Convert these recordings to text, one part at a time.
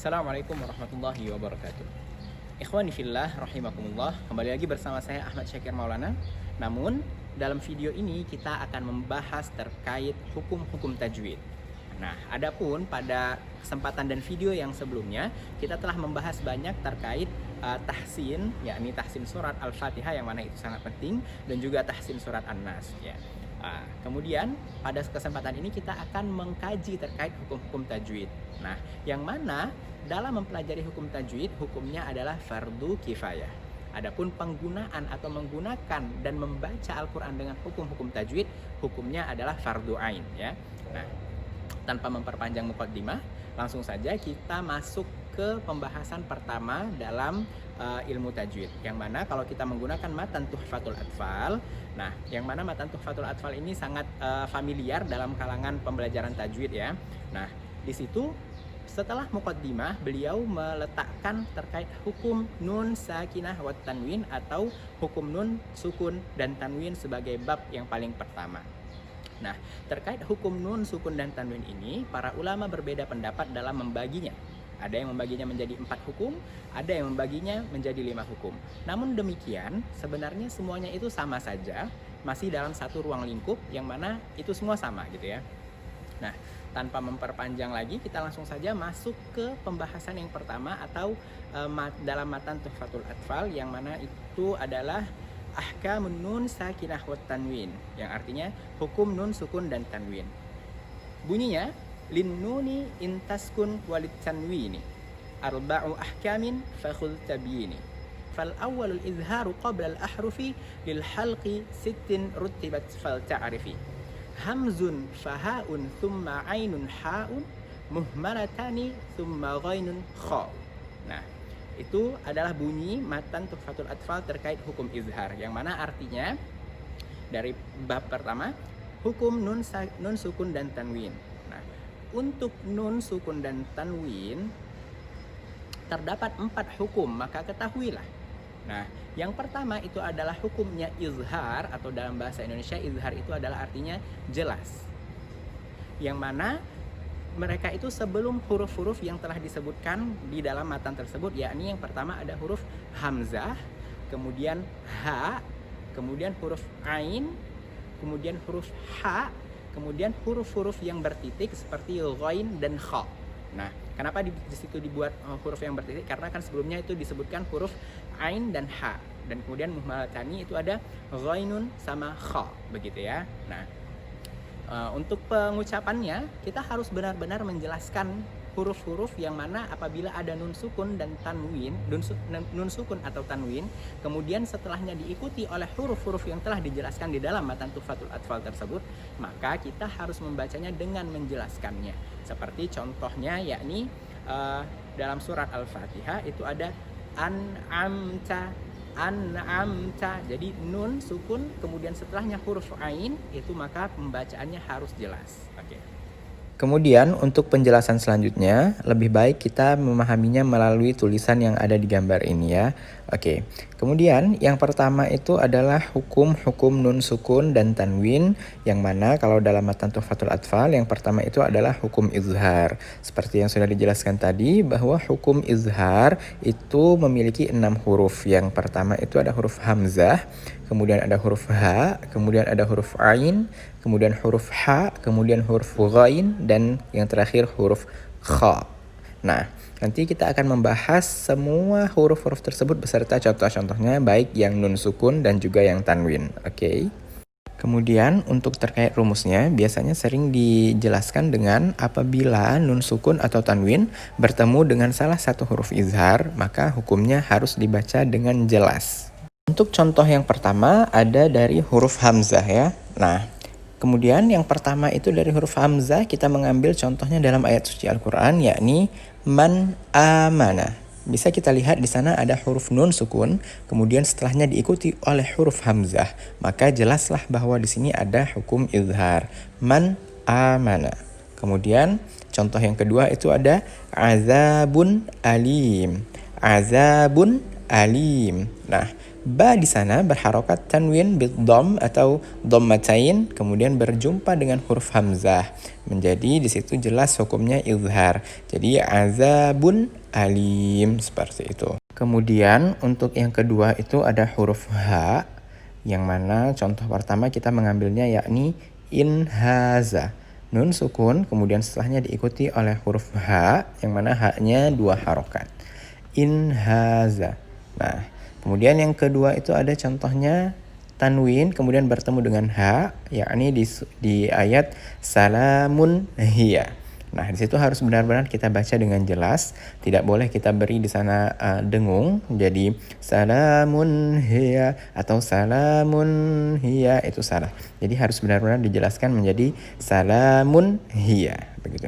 Assalamualaikum warahmatullahi wabarakatuh. Ikhwani fillah rahimakumullah. Kembali lagi bersama saya Ahmad Syakir Maulana. Namun dalam video ini kita akan membahas terkait hukum-hukum tajwid. Nah, adapun pada kesempatan dan video yang sebelumnya kita telah membahas banyak terkait tahsin, yakni tahsin surat Al-Fatihah yang mana itu sangat penting, dan juga tahsin surat An-Nas ya. Kemudian pada kesempatan ini kita akan mengkaji terkait hukum-hukum tajwid. Nah, yang mana dalam mempelajari hukum tajwid, hukumnya adalah fardu kifayah. Adapun penggunaan atau menggunakan dan membaca Al-Quran dengan hukum-hukum tajwid, hukumnya adalah fardu ain ya. Nah, tanpa memperpanjang muqaddimah, langsung saja kita masuk ke pembahasan pertama dalam ilmu tajwid, yang mana kalau kita menggunakan matan Tuhfatul Atfal, nah yang mana matan Tuhfatul Atfal ini sangat familiar dalam kalangan pembelajaran tajwid ya. Nah, di situ setelah muqaddimah beliau meletakkan terkait hukum nun sakinah wat tanwin atau hukum nun sukun dan tanwin sebagai bab yang paling pertama. Nah, terkait hukum nun, sukun, dan tanwin ini, para ulama berbeda pendapat dalam membaginya. Ada yang membaginya menjadi 4 hukum, ada yang membaginya menjadi 5 hukum. Namun demikian, sebenarnya semuanya itu sama saja, masih dalam satu ruang lingkup yang mana itu semua sama gitu ya. Nah, tanpa memperpanjang lagi, kita langsung saja masuk ke pembahasan yang pertama atau dalam matan Tuhfatul Atfal, yang mana itu adalah ahkamun nun sakinah wat tanwin, yang artinya hukum nun sukun dan tanwin. Bunyinya lin nuni intaskun walit tanwini arba'u ahkamin fakhudh tabyini. Fal awwalul izharu qabla al ahrufi lil halqi sittin rutibat fal ta'rifi. Hamzun fahaun thumma ainun haun muhmalatani thumma ghainun kha. Nah, itu adalah bunyi matan Tuhfatul Atfal terkait hukum izhar, yang mana artinya dari bab pertama hukum nun sukun dan tanwin. Nah, untuk nun sukun dan tanwin terdapat 4 hukum, maka ketahuilah. Nah, yang pertama itu adalah hukumnya izhar, atau dalam bahasa Indonesia izhar itu adalah artinya jelas, yang mana mereka itu sebelum huruf-huruf yang telah disebutkan di dalam matan tersebut, yakni yang pertama ada huruf hamzah, kemudian ha, kemudian huruf ain, kemudian huruf ha, kemudian huruf-huruf yang bertitik seperti ghain dan kha. Nah, kenapa di situ dibuat huruf yang bertitik? Karena kan sebelumnya itu disebutkan huruf ain dan ha, dan kemudian muhmalatani itu ada ghainun sama kha, begitu ya. Nah, untuk pengucapannya kita harus benar-benar menjelaskan huruf-huruf yang mana apabila ada nun sukun dan tanwin, nun sukun atau tanwin, kemudian setelahnya diikuti oleh huruf-huruf yang telah dijelaskan di dalam matan Tuhfatul Atfal tersebut, maka kita harus membacanya dengan menjelaskannya. Seperti contohnya yakni dalam surat Al-Fatihah itu ada an'amta. Jadi nun sukun, kemudian setelahnya huruf ain, itu maka pembacaannya harus jelas. Oke. Kemudian untuk penjelasan selanjutnya, lebih baik kita memahaminya melalui tulisan yang ada di gambar ini ya. Oke. Kemudian yang pertama itu adalah hukum-hukum nun sukun dan tanwin, yang mana kalau dalam matan Tuhfatul Atfal yang pertama itu adalah hukum izhar. Seperti yang sudah dijelaskan tadi, bahwa hukum izhar itu memiliki 6 huruf. Yang pertama itu ada huruf hamzah, kemudian ada huruf ha, kemudian ada huruf ain, kemudian huruf ha, kemudian huruf ghain, dan yang terakhir huruf kha. Nah, nanti kita akan membahas semua huruf-huruf tersebut beserta contoh-contohnya, baik yang nun sukun dan juga yang tanwin. Oke. Kemudian untuk terkait rumusnya, biasanya sering dijelaskan dengan apabila nun sukun atau tanwin bertemu dengan salah satu huruf izhar, maka hukumnya harus dibaca dengan jelas. Untuk contoh yang pertama ada dari huruf hamzah ya. Nah, kemudian yang pertama itu dari huruf hamzah kita mengambil contohnya dalam ayat suci Al-Quran, yakni man amana. Bisa kita lihat di sana ada huruf nun sukun, kemudian setelahnya diikuti oleh huruf hamzah. Maka jelaslah bahwa di sini ada hukum izhar, man amana. Kemudian contoh yang kedua itu ada azabun alim. Azabun alim. Nah, Ba di sana berharokat tanwin bil dom atau dhammatain, kemudian berjumpa dengan huruf hamzah. Menjadi di situ jelas hukumnya izhar. Jadi azabun alim, seperti itu. Kemudian untuk yang kedua itu ada huruf H, yang mana contoh pertama kita mengambilnya yakni inhaza. Nun sukun, kemudian setelahnya diikuti oleh huruf H, yang mana H-nya 2 harokat. Inhaza. Nah, kemudian yang kedua itu ada contohnya tanwin, kemudian bertemu dengan H, yakni di ayat salamun hiya. Nah, di situ harus benar-benar kita baca dengan jelas, tidak boleh kita beri di sana dengung, jadi salamun hiya atau salamun hiya, itu salah. Jadi harus benar-benar dijelaskan menjadi salamun hiya, begitu.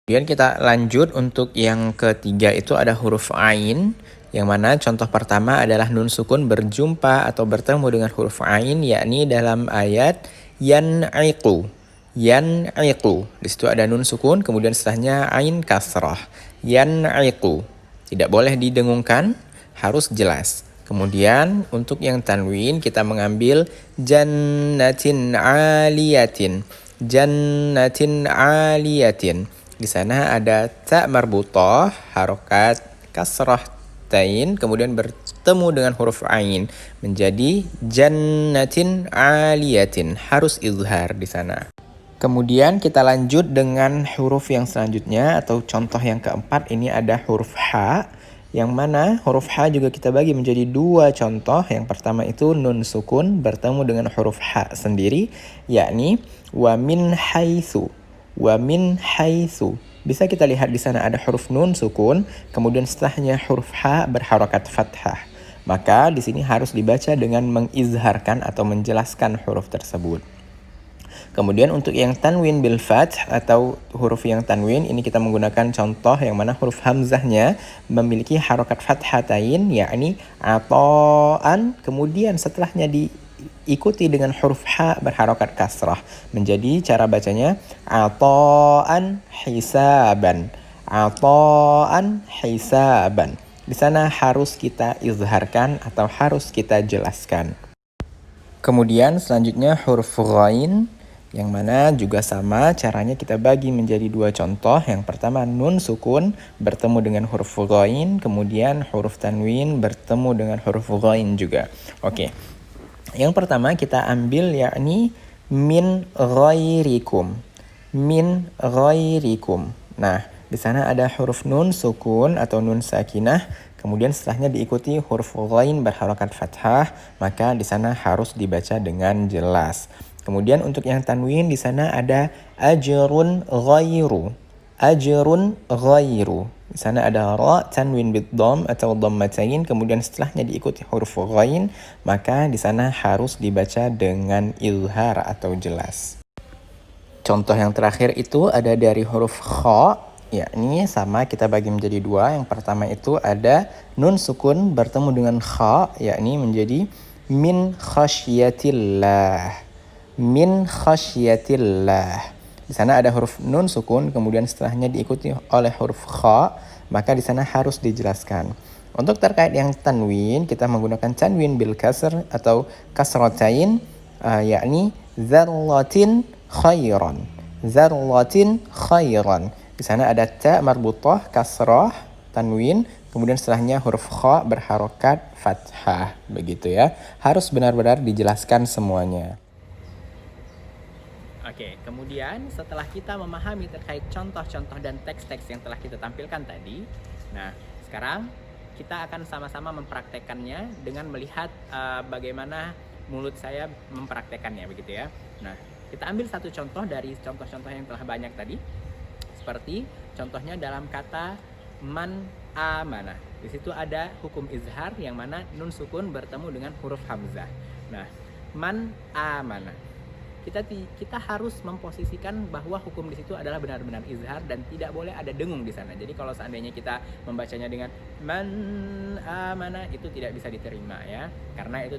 Kemudian kita lanjut untuk yang ketiga itu ada huruf ain, yang mana contoh pertama adalah nun sukun berjumpa atau bertemu dengan huruf ain, yakni dalam ayat yan'iqu. Yan'iqu. Di situ ada nun sukun, kemudian setelahnya ain kasrah. Yan'iqu. Tidak boleh didengungkan, harus jelas. Kemudian untuk yang tanwin kita mengambil jannatin aliyatin. Jannatin aliyatin. Di sana ada ta marbutah, harokat kasrah tain, kemudian bertemu dengan huruf ain menjadi jannatin aliyatin. Harus izhar di sana. Kemudian kita lanjut dengan huruf yang selanjutnya atau contoh yang keempat, ini ada huruf H, yang mana huruf H juga kita bagi menjadi 2 contoh. Yang pertama itu nun sukun bertemu dengan huruf H sendiri, yakni wa min haitsu. Wa min haitsu. Bisa kita lihat di sana ada huruf nun sukun, kemudian setelahnya huruf H berharokat fathah. Maka di sini harus dibaca dengan mengizharkan atau menjelaskan huruf tersebut. Kemudian untuk yang tanwin bil fath atau huruf yang tanwin, ini kita menggunakan contoh yang mana huruf hamzahnya memiliki harokat fathatain, yakni atoan, kemudian setelahnya diikuti dengan huruf H berharokat kasrah. Menjadi cara bacanya atoan hisaban. Atoan hisaban. Di sana harus kita izharkan atau harus kita jelaskan. Kemudian selanjutnya huruf ghain, yang mana juga sama caranya kita bagi menjadi 2 contoh. Yang pertama nun sukun bertemu dengan huruf ghain, kemudian huruf tanwin bertemu dengan huruf ghain juga. Oke. Yang pertama kita ambil yakni min ghairikum. Min ghairikum. Nah, di sana ada huruf nun sukun atau nun sakinah, kemudian setelahnya diikuti huruf ghain berharokat fathah, maka di sana harus dibaca dengan jelas. Kemudian untuk yang tanwin di sana ada ajrun ghairu. Ajrun ghairu. Di sana ada ra tanwin bid dham atau dhammatain, kemudian setelahnya diikuti huruf ghain, maka di sana harus dibaca dengan izhar atau jelas. Contoh yang terakhir itu ada dari huruf kha, yakni sama kita bagi menjadi 2. Yang pertama itu ada nun sukun bertemu dengan kha, yakni menjadi min khasyatillah. Min khasyatillah. Di sana ada huruf nun sukun, kemudian setelahnya diikuti oleh huruf kha, maka di sana harus dijelaskan. Untuk terkait yang tanwin, kita menggunakan tanwin bil kasr atau kasratain, yakni zarratin khairan. Zarratin khairan. Di sana ada ta marbutah kasrah tanwin, kemudian setelahnya huruf kha berharokat fathah, begitu ya. Harus benar-benar dijelaskan semuanya. Oke, kemudian setelah kita memahami terkait contoh-contoh dan teks-teks yang telah kita tampilkan tadi, nah sekarang kita akan sama-sama mempraktekannya dengan melihat bagaimana mulut saya mempraktekannya, begitu ya. Nah, kita ambil satu contoh dari contoh-contoh yang telah banyak tadi, seperti contohnya dalam kata man amana. Di situ ada hukum izhar yang mana nun sukun bertemu dengan huruf hamzah. Nah, man amana. Kita harus memposisikan bahwa hukum di situ adalah benar-benar izhar dan tidak boleh ada dengung di sana. Jadi kalau seandainya kita membacanya dengan man amana, itu tidak bisa diterima ya, karena itu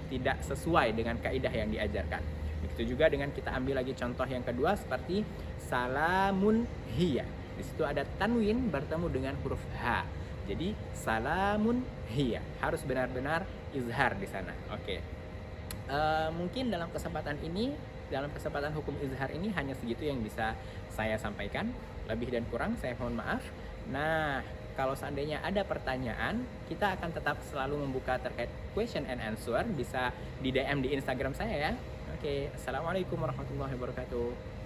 tidak sesuai dengan kaidah yang diajarkan. Begitu juga dengan kita ambil lagi contoh yang kedua seperti salamun hiya. Di situ ada tanwin bertemu dengan huruf H. Jadi salamun hiya, harus benar-benar izhar di sana. Oke. Mungkin dalam kesempatan hukum izhar ini hanya segitu yang bisa saya sampaikan. Lebih dan kurang saya mohon maaf. Nah, kalau seandainya ada pertanyaan, kita akan tetap selalu membuka terkait question and answer. Bisa di DM di Instagram saya ya. Oke, assalamualaikum warahmatullahi wabarakatuh.